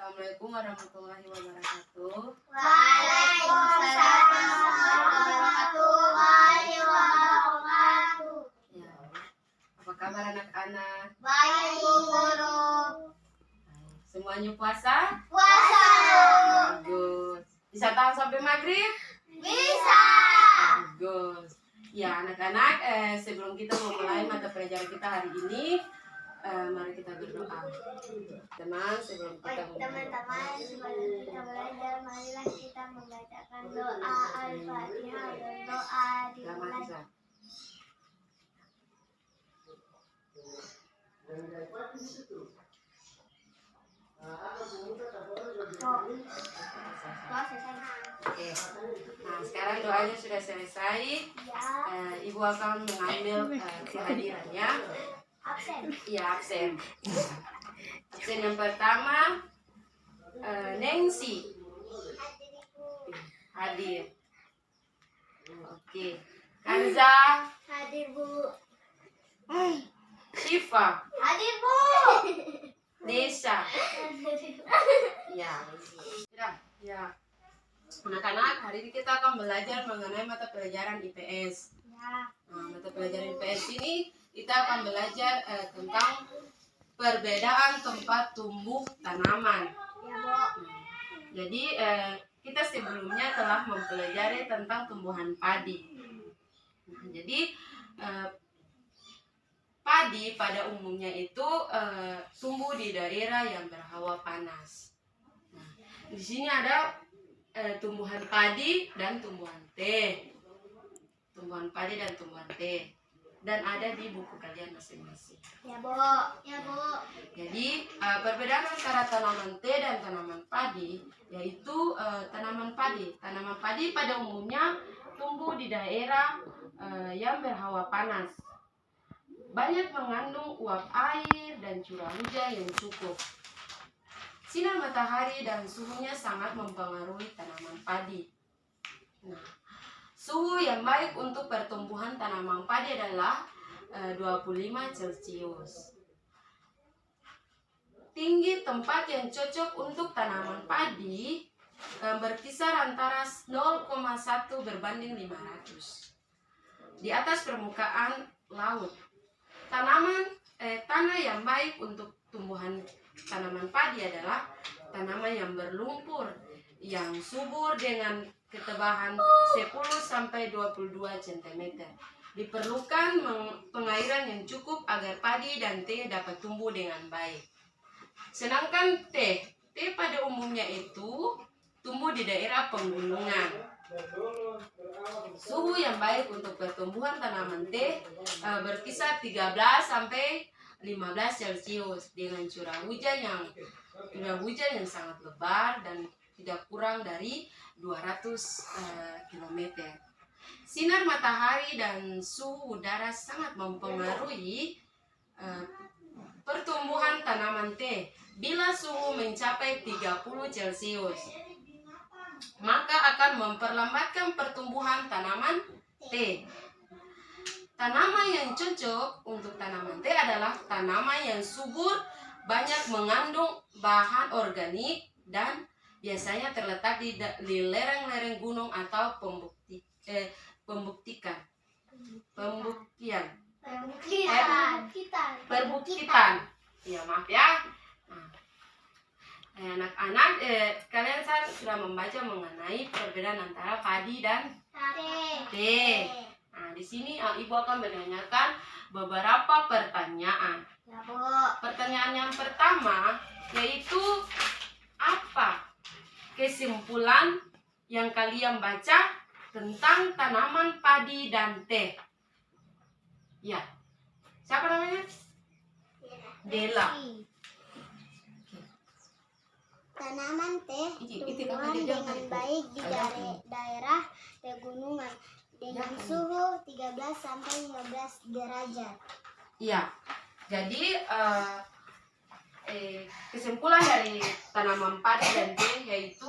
Assalamualaikum warahmatullahi wabarakatuh. Waalaikumsalam warahmatullahi wabarakatuh. Ya, apa kabar anak-anak? Baik, Bu Guru. Semuanya puasa? Puasa. Bagus. Bisa tahan sampai maghrib? Bisa. Bagus. Ya anak-anak, sebelum kita memulai mata pelajaran kita hari ini, mari kita berdoa. Teman, sebelum kita Teman-teman, sebelum kita belajar, marilah kita membacakan doa Al-Fatihah dan doa dimulai. Oke. Nah, sekarang doanya sudah selesai. Ibu akan mengambil kehadirannya. Absen. Iya, absen. Absen yang pertama, Nengsi. Hadir. Oke. Kanza. Hadir, Bu. Syifa. Hadir, Bu. Desa. Ya. Sudah. Ya. Anak-anak, hari ini kita akan belajar mengenai mata pelajaran IPS. Ya. Nah, mata pelajaran IPS ini kita akan belajar tentang perbedaan tempat tumbuh tanaman. Ya, Bu. Jadi kita sebelumnya telah mempelajari tentang tumbuhan padi. Nah, jadi padi pada umumnya itu tumbuh di daerah yang berhawa panas. Nah, di sini ada tumbuhan padi dan tumbuhan teh. Tumbuhan padi dan tumbuhan teh. Dan ada di buku kalian masing-masing. Ya, Bu. Ya, Bu. Jadi perbedaan antara tanaman teh dan tanaman padi yaitu tanaman padi. Tanaman padi pada umumnya tumbuh di daerah yang berhawa panas. Banyak mengandung uap air dan curah hujan yang cukup. Sinar matahari dan suhunya sangat mempengaruhi tanaman padi. Nah, suhu yang baik untuk pertumbuhan tanaman padi adalah 25 Celcius. Tinggi tempat yang cocok untuk tanaman padi berkisar antara 0,1 berbanding 500 di atas permukaan laut. Tanah yang baik untuk tumbuhan tanaman padi adalah tanaman yang berlumpur, yang subur dengan ketebalan 10-22 cm. Diperlukan pengairan yang cukup agar padi dan teh dapat tumbuh dengan baik. Sedangkan teh pada umumnya itu tumbuh di daerah pegunungan. Suhu yang baik untuk pertumbuhan tanaman teh berkisar 13-15 Celcius dengan curah hujan yang sangat lebat dan tidak kurang dari 200 km. Sinar matahari dan suhu udara sangat mempengaruhi pertumbuhan tanaman teh. Bila suhu mencapai 30 Celcius, maka akan memperlambatkan pertumbuhan tanaman teh. Tanaman yang cocok untuk tanaman teh adalah tanaman yang subur, banyak mengandung bahan organik, dan biasanya terletak di lereng-lereng gunung atau perbukitan. Ya, maaf ya. Anak-anak, kalian sudah membaca mengenai perbedaan antara padi dan teh. Nah, di sini Ibu akan menanyakan beberapa pertanyaan. Ya, Bu. Pertanyaan yang pertama yaitu apa kesimpulan yang kalian baca tentang tanaman padi dan teh? Ya. Siapa namanya? Dela. Tanaman teh tumbuh kamu dengan baik di daerah pegunungan dengan suhu 13-15 derajat. Iya. Jadi kesimpulan dari tanaman padi dan teh yaitu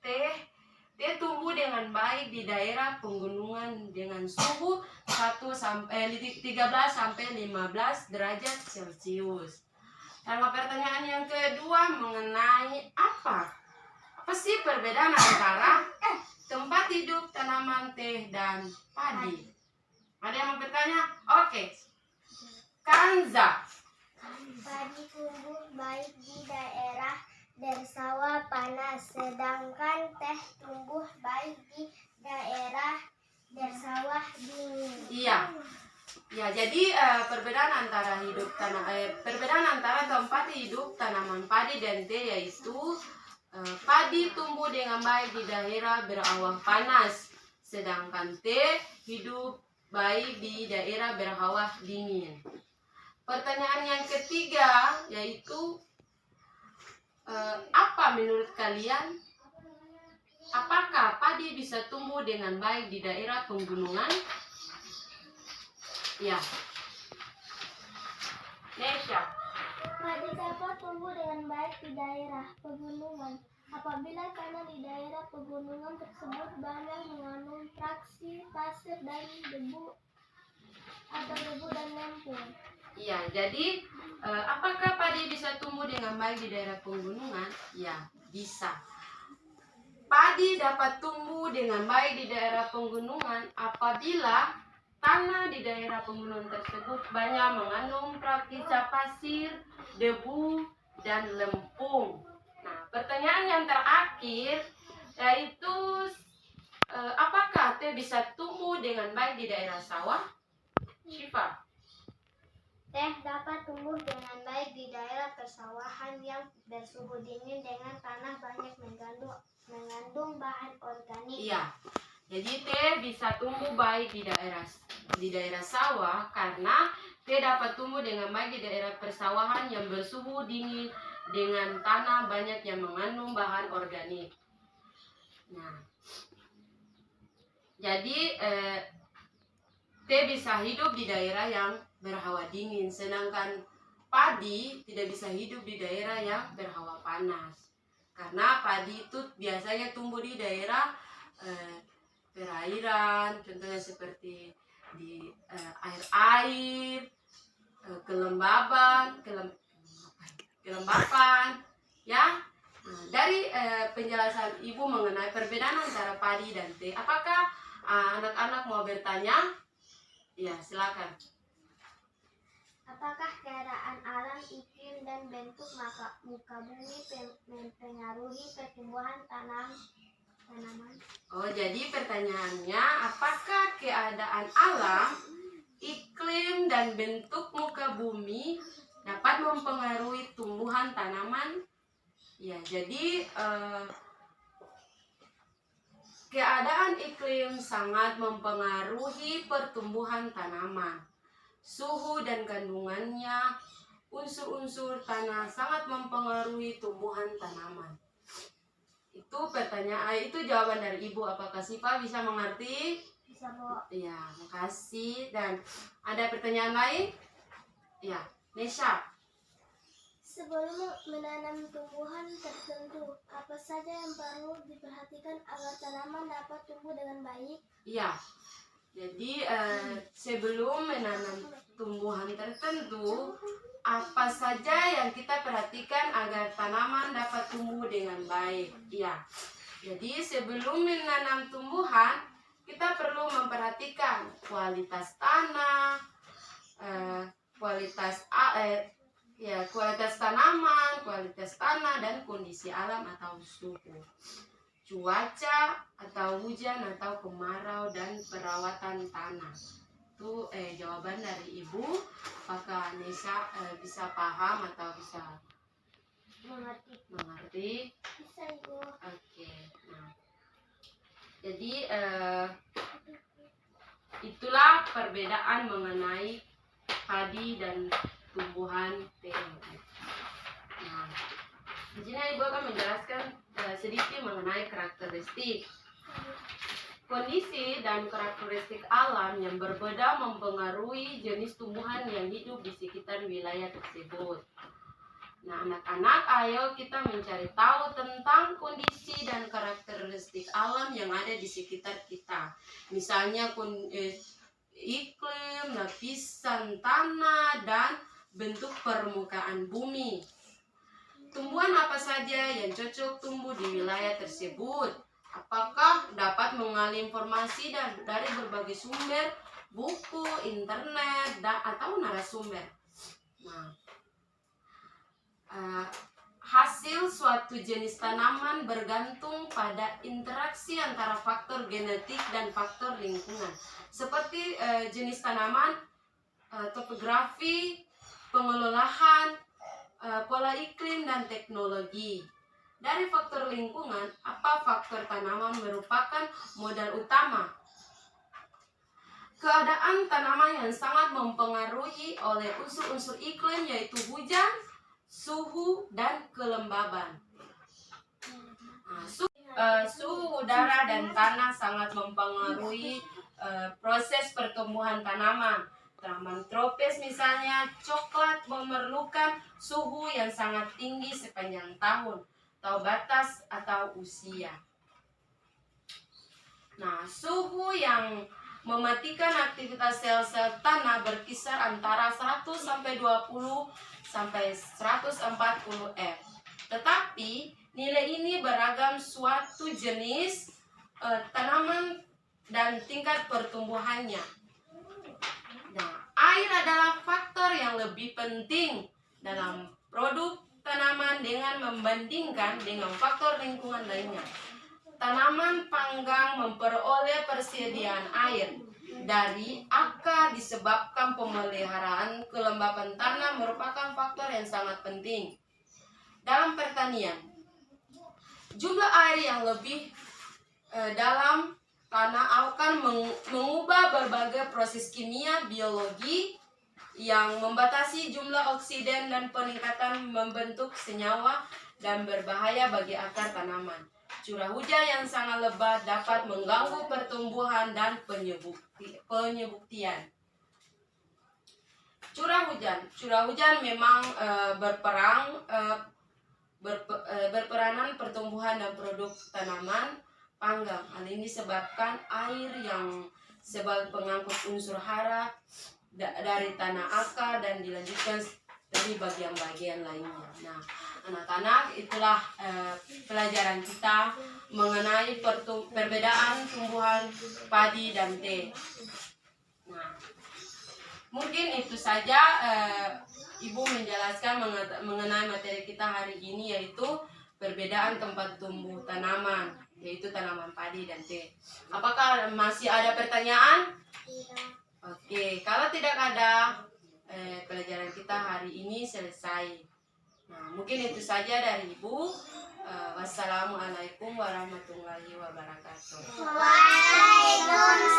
teh tumbuh dengan baik di daerah pegunungan dengan suhu 13-15 derajat Celcius. Sama pertanyaan yang kedua mengenai apa sih perbedaan antara tempat hidup tanaman teh dan padi? Ada yang mau bertanya? Oke. Kanza. Padi tumbuh baik di daerah bersawah panas, sedangkan teh tumbuh baik di daerah bersawah dingin. Iya. Ya, jadi perbedaan antara tempat hidup tanaman padi dan teh yaitu padi tumbuh dengan baik di daerah berawan panas, sedangkan teh hidup baik di daerah berhawa dingin. Pertanyaan yang ketiga yaitu apa menurut kalian? Apakah padi bisa tumbuh dengan baik di daerah pegunungan? Ya. Nesha. Padi dapat tumbuh dengan baik di daerah pegunungan apabila tanah di daerah pegunungan tersebut banyak mengandung fraksi pasir dan debu dan lumpur. Iya, jadi apakah padi bisa tumbuh dengan baik di daerah pegunungan? Ya, bisa. Padi dapat tumbuh dengan baik di daerah pegunungan apabila tanah di daerah pegunungan tersebut banyak mengandung prakisa pasir, debu, dan lempung. Nah, pertanyaan yang terakhir yaitu apakah teh bisa tumbuh dengan baik di daerah sawah? Syifa. Teh dapat tumbuh dengan baik di daerah persawahan yang bersuhu dingin dengan tanah banyak mengandung bahan organik. Iya. Jadi teh bisa tumbuh baik di daerah sawah karena teh dapat tumbuh dengan baik di daerah persawahan yang bersuhu dingin dengan tanah banyak yang mengandung bahan organik. Nah, jadi teh bisa hidup di daerah yang berhawa dingin, sedangkan padi tidak bisa hidup di daerah yang berhawa panas. Karena padi itu biasanya tumbuh di daerah perairan, contohnya seperti di air-air, kelembapan, ya. Nah, dari penjelasan Ibu mengenai perbedaan antara padi dan teh, apakah anak-anak mau bertanya? Ya, silakan. Apakah keadaan alam, iklim, dan bentuk muka bumi mempengaruhi pertumbuhan tanaman? Oh, jadi pertanyaannya, apakah keadaan alam, iklim, dan bentuk muka bumi dapat mempengaruhi tumbuhan tanaman? Ya, jadi keadaan iklim sangat mempengaruhi pertumbuhan tanaman. Suhu dan kandungannya, unsur-unsur tanah sangat mempengaruhi tumbuhan tanaman. Itu pertanyaan, itu jawaban dari Ibu. Apakah Syifa bisa mengerti? Bisa, Bu. Ya, makasih. Dan ada pertanyaan lain? Ya, Nesha. Sebelum menanam tumbuhan tertentu, apa saja yang perlu diperhatikan agar tanaman dapat tumbuh dengan baik? Iya. Jadi sebelum menanam tumbuhan tertentu, apa saja yang kita perhatikan agar tanaman dapat tumbuh dengan baik? Iya. Jadi sebelum menanam tumbuhan, kita perlu memperhatikan kualitas tanah, kualitas tanaman, kualitas tanah, dan kondisi alam atau suhu, cuaca atau hujan atau kemarau, dan perawatan tanah. Itu jawaban dari Ibu. Apakah Nisa bisa paham atau bisa mengerti? Bisa, Ibu. Oke. Nah, jadi itulah perbedaan mengenai padi dan tumbuhan teh. Nah, di sini Ibu akan menjelaskan sedikit mengenai karakteristik. Kondisi dan karakteristik alam yang berbeda mempengaruhi jenis tumbuhan yang hidup di sekitar wilayah tersebut. Nah, anak-anak, ayo kita mencari tahu tentang kondisi dan karakteristik alam yang ada di sekitar kita. Misalnya iklim, lapisan tanah, dan bentuk permukaan bumi. Tumbuhan apa saja yang cocok tumbuh di wilayah tersebut? Apakah dapat mengalami informasi dari berbagai sumber, buku, internet, atau narasumber? Nah, hasil suatu jenis tanaman bergantung pada interaksi antara faktor genetik dan faktor lingkungan, seperti jenis tanaman, topografi, pengelolaan, pola iklim, dan teknologi. Dari faktor lingkungan, apa faktor tanaman merupakan modal utama? Keadaan tanaman yang sangat mempengaruhi oleh unsur-unsur iklim, yaitu hujan, suhu, dan kelembaban. Suhu udara dan tanah sangat mempengaruhi proses pertumbuhan tanaman. Tanaman tropis misalnya coklat memerlukan suhu yang sangat tinggi sepanjang tahun, atau batas atau usia. Nah, suhu yang mematikan aktivitas sel-sel tanah berkisar antara 100 sampai 20 sampai 140 F. Tetapi nilai ini beragam suatu jenis tanaman dan tingkat pertumbuhannya. Nah, air adalah faktor yang lebih penting dalam produk tanaman dengan membandingkan dengan faktor lingkungan lainnya. Tanaman panggang memperoleh persediaan air dari akar disebabkan pemeliharaan kelembapan tanah merupakan faktor yang sangat penting. Dalam pertanian, jumlah air yang lebih dalam tanah akan mengubah berbagai proses kimia biologi yang membatasi jumlah oksigen dan peningkatan membentuk senyawa dan berbahaya bagi akar tanaman. Curah hujan yang sangat lebat dapat mengganggu pertumbuhan dan penyebuktian. Curah hujan memang berperanan pertumbuhan dan produk tanaman panggang. Hal ini disebabkan air yang sebagai pengangkut unsur hara dari tanah akar dan dilanjutkan dari bagian-bagian lainnya. Nah, anak-anak, itulah pelajaran kita mengenai perbedaan tumbuhan padi dan teh. Nah, mungkin itu saja Ibu menjelaskan mengenai materi kita hari ini, yaitu perbedaan tempat tumbuh tanaman, yaitu tanaman padi dan teh. Apakah masih ada pertanyaan? Tidak. Oke, kalau tidak ada, pelajaran kita hari ini selesai. Nah, mungkin itu saja dari Ibu. Wassalamualaikum warahmatullahi wabarakatuh. Waalaikumsalam.